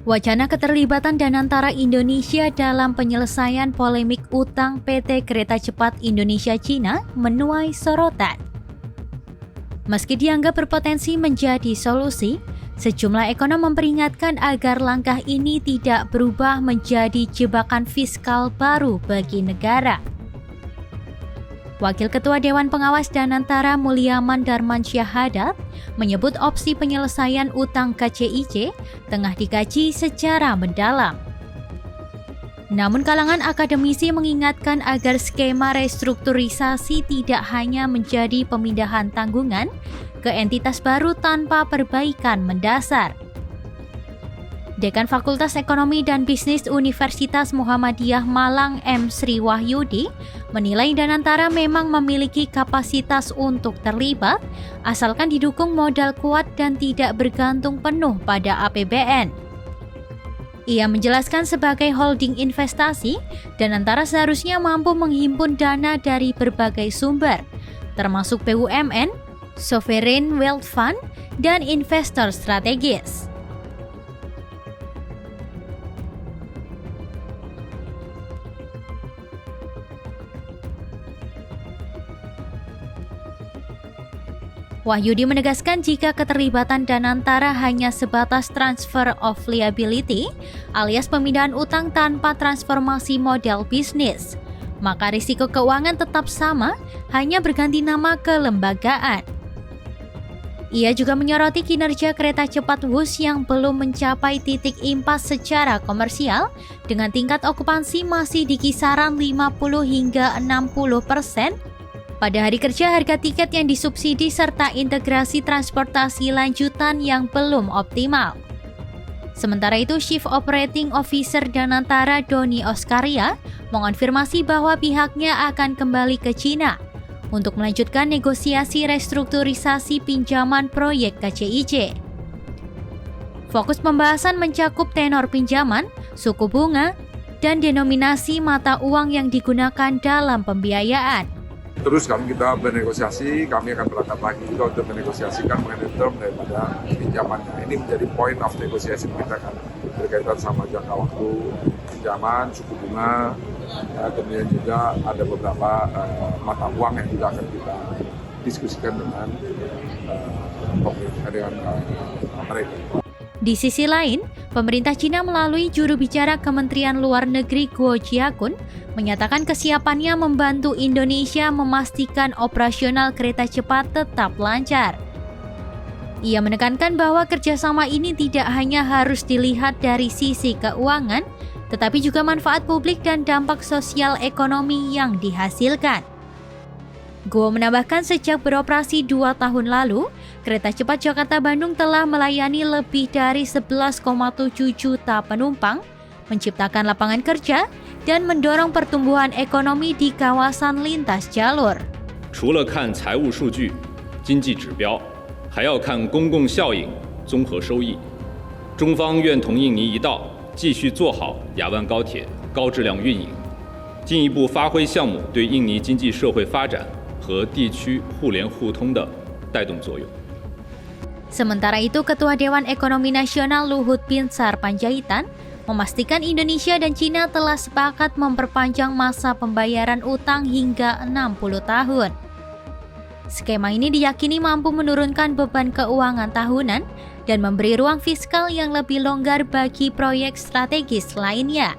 Wacana keterlibatan Danantara Indonesia dalam penyelesaian polemik utang PT Kereta Cepat Indonesia Cina menuai sorotan. Meski dianggap berpotensi menjadi solusi, sejumlah ekonom memperingatkan agar langkah ini tidak berubah menjadi jebakan fiskal baru bagi negara. Wakil Ketua Dewan Pengawas Danantara Mulyaman Darmansyah Haddad menyebut opsi penyelesaian utang KCIC tengah dikaji secara mendalam. Namun kalangan akademisi mengingatkan agar skema restrukturisasi tidak hanya menjadi pemindahan tanggungan ke entitas baru tanpa perbaikan mendasar. Dekan Fakultas Ekonomi dan Bisnis Universitas Muhammadiyah Malang M. Sri Wahyudi menilai Danantara memang memiliki kapasitas untuk terlibat asalkan didukung modal kuat dan tidak bergantung penuh pada APBN. Ia menjelaskan sebagai holding investasi, Danantara seharusnya mampu menghimpun dana dari berbagai sumber, termasuk BUMN, Sovereign Wealth Fund, dan investor strategis. Wahyudi menegaskan jika keterlibatan Danantara hanya sebatas transfer of liability alias pemindahan utang tanpa transformasi model bisnis, maka risiko keuangan tetap sama, hanya berganti nama kelembagaan. Ia juga menyoroti kinerja kereta cepat Wus yang belum mencapai titik impas secara komersial dengan tingkat okupansi masih di kisaran 50 hingga 60%. Pada hari kerja, harga tiket yang disubsidi serta integrasi transportasi lanjutan yang belum optimal. Sementara itu, Chief Operating Officer Danantara Doni Oskaria mengonfirmasi bahwa pihaknya akan kembali ke Cina untuk melanjutkan negosiasi restrukturisasi pinjaman proyek KCIC. Fokus pembahasan mencakup tenor pinjaman, suku bunga, dan denominasi mata uang yang digunakan dalam pembiayaan. Terus kita bernegosiasi, kami akan berangkat lagi juga untuk menegosiasikan mengenai term daripada pinjamannya. Ini menjadi point of negosiasi kita kan, berkaitan sama jangka waktu pinjaman, suku bunga, kemudian juga ada beberapa mata uang yang juga akan kita diskusikan dengan mereka. Di sisi lain, pemerintah Cina melalui juru bicara Kementerian Luar Negeri Guo Jiakun menyatakan kesiapannya membantu Indonesia memastikan operasional kereta cepat tetap lancar. Ia menekankan bahwa kerjasama ini tidak hanya harus dilihat dari sisi keuangan, tetapi juga manfaat publik dan dampak sosial ekonomi yang dihasilkan. Guo menambahkan sejak beroperasi 2 tahun lalu, kereta cepat Jakarta-Bandung telah melayani lebih dari 11,7 juta penumpang, menciptakan lapangan kerja, dan mendorong pertumbuhan ekonomi di kawasan lintas jalur. 除了看财务数据、经济指标，还要看公共效应、综合收益。中方愿同印尼一道，继续做好雅万高铁高质量运营，进一步发挥项目对印尼经济社会发展和地区互联互通的带动作用。 Sementara itu, Ketua Dewan Ekonomi Nasional Luhut Binsar Panjaitan memastikan Indonesia dan Cina telah sepakat memperpanjang masa pembayaran utang hingga 60 tahun. Skema ini diyakini mampu menurunkan beban keuangan tahunan dan memberi ruang fiskal yang lebih longgar bagi proyek strategis lainnya.